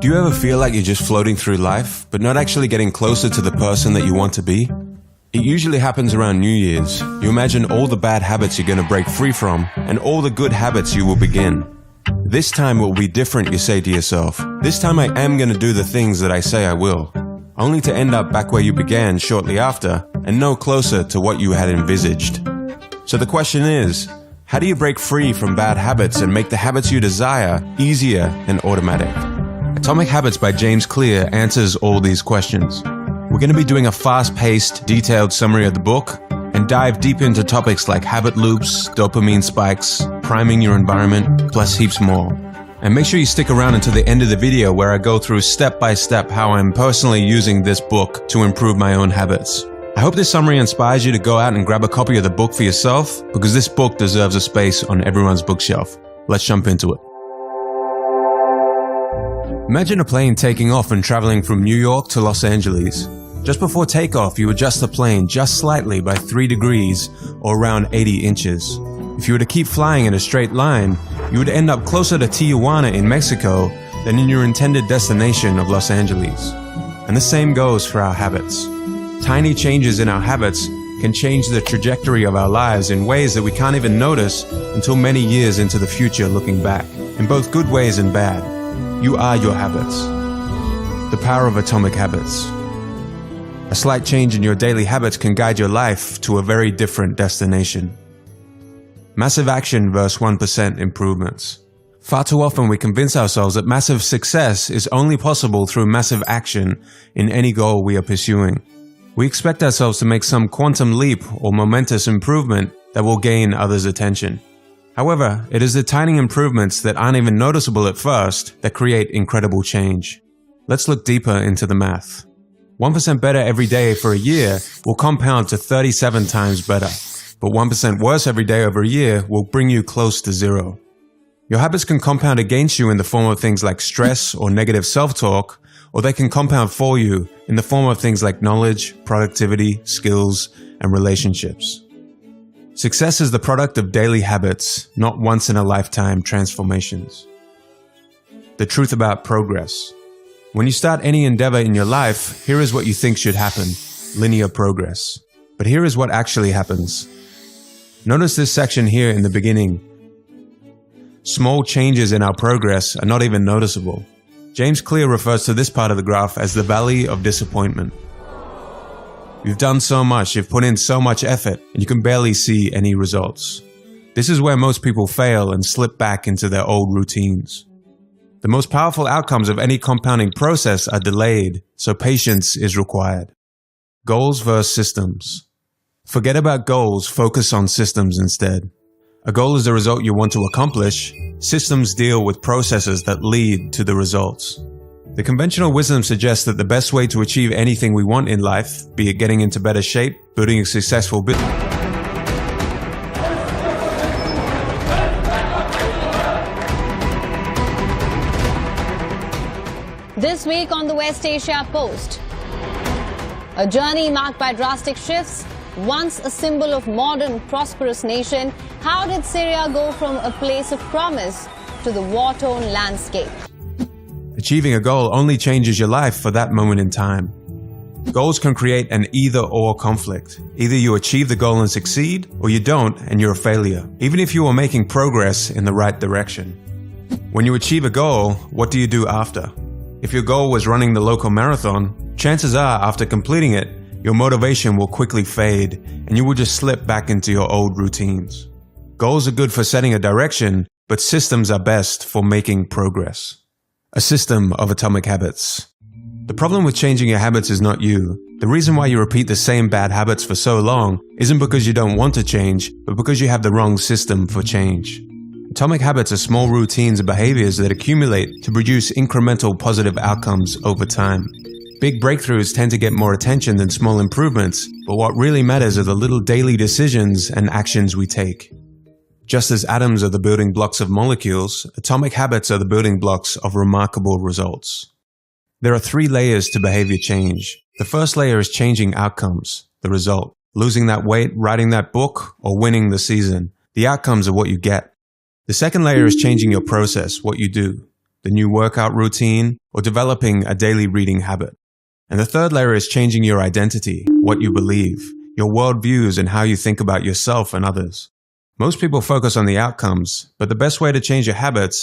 Do you ever feel like you're just floating through life, but not actually getting closer to the person that you want to be? It usually happens around New Year's. You imagine all the bad habits you're going to break free from, and all the good habits you will begin. This time will be different, you say to yourself. This time I am going to do the things that I say I will. Only to end up back where you began shortly after, and no closer to what you had envisaged. So the question is, how do you break free from bad habits and make the habits you desire easier and automatic? Atomic Habits by James Clear answers all these questions. We're going to be doing a fast-paced, detailed summary of the book and dive deep into topics like habit loops, dopamine spikes, priming your environment, plus heaps more. And make sure you stick around until the end of the video where I go through step by step how I'm personally using this book to improve my own habits. I hope this summary inspires you to go out and grab a copy of the book for yourself, because this book deserves a space on everyone's bookshelf. Let's jump into it. Imagine a plane taking off and traveling from New York to Los Angeles. Just before takeoff, you adjust the plane just slightly by 3 degrees or around 80 inches. If you were to keep flying in a straight line, you would end up closer to Tijuana in Mexico than in your intended destination of Los Angeles. And the same goes for our habits. Tiny changes in our habits can change the trajectory of our lives in ways that we can't even notice until many years into the future looking back, in both good ways and bad. You are your habits. The power of atomic habits. A slight change in your daily habits can guide your life to a very different destination. Massive action versus 1% improvements. Far too often we convince ourselves that massive success is only possible through massive action in any goal we are pursuing. We expect ourselves to make some quantum leap or momentous improvement that will gain others' attention. However, it is the tiny improvements that aren't even noticeable at first that create incredible change. Let's look deeper into the math. 1% better every day for a year will compound to 37 times better, but 1% worse every day over a year will bring you close to zero. Your habits can compound against you in the form of things like stress or negative self-talk, or they can compound for you in the form of things like knowledge, productivity, skills, and relationships. Success is the product of daily habits, not once-in-a-lifetime transformations. The truth about progress. When you start any endeavor in your life, here is what you think should happen: linear progress. But here is what actually happens. Notice this section here in the beginning. Small changes in our progress are not even noticeable. James Clear refers to this part of the graph as the valley of disappointment. You've done so much, you've put in so much effort, and you can barely see any results. This is where most people fail and slip back into their old routines. The most powerful outcomes of any compounding process are delayed, so patience is required. Goals versus systems. Forget about goals, focus on systems instead. A goal is the result you want to accomplish. Systems deal with processes that lead to the results. The conventional wisdom suggests that the best way to achieve anything we want in life, be it getting into better shape, building a successful business, This week on the West Asia Post, a journey marked by drastic shifts. Once a symbol of modern, prosperous nation, how did Syria go from a place of promise to the war-torn landscape? Achieving a goal only changes your life for that moment in time. Goals can create an either-or conflict. Either you achieve the goal and succeed, or you don't and you're a failure, even if you are making progress in the right direction. When you achieve a goal, what do you do after? If your goal was running the local marathon, chances are after completing it, your motivation will quickly fade and you will just slip back into your old routines. Goals are good for setting a direction, but systems are best for making progress. A system of atomic habits. The problem with changing your habits is not you. The reason why you repeat the same bad habits for so long isn't because you don't want to change, but because you have the wrong system for change. Atomic habits are small routines and behaviors that accumulate to produce incremental positive outcomes over time. Big breakthroughs tend to get more attention than small improvements, but what really matters are the little daily decisions and actions we take. Just as atoms are the building blocks of molecules, atomic habits are the building blocks of remarkable results. There are 3 layers to behavior change. The first layer is changing outcomes, the result. Losing that weight, writing that book, or winning the season. The outcomes are what you get. The second layer is changing your process, what you do. the new workout routine, or developing a daily reading habit. And the third layer is changing your identity, what you believe, your worldviews, and how you think about yourself and others. Most people focus on the outcomes, but the best way to change your habits